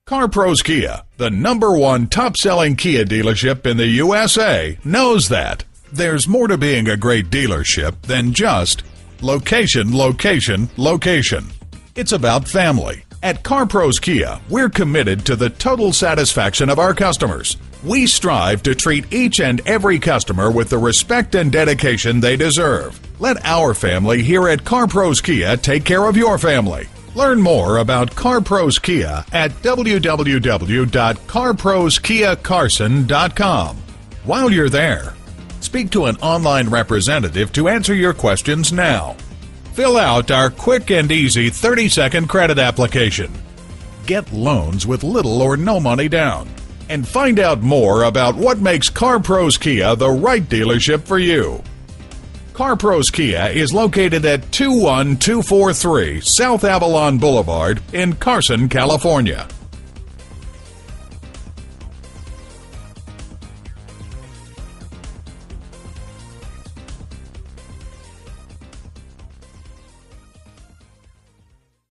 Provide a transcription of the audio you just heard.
CarPros Kia, the #1 top-selling Kia dealership in the USA, knows that. There's more to being a great dealership than just location, location, location. It's about family. At CarPros Kia, we're committed to the total satisfaction of our customers. We strive to treat each and every customer with the respect and dedication they deserve. Let our family here at CarPros Kia take care of your family. Learn more about CarPros Kia at www.carproskiacarson.com. While you're there, speak to an online representative to answer your questions now. Fill out our quick and easy 30-second credit application. Get loans with little or no money down. And find out more about what makes CarPros Kia the right dealership for you. CarPros Kia is located at 21243 South Avalon Boulevard in Carson, California.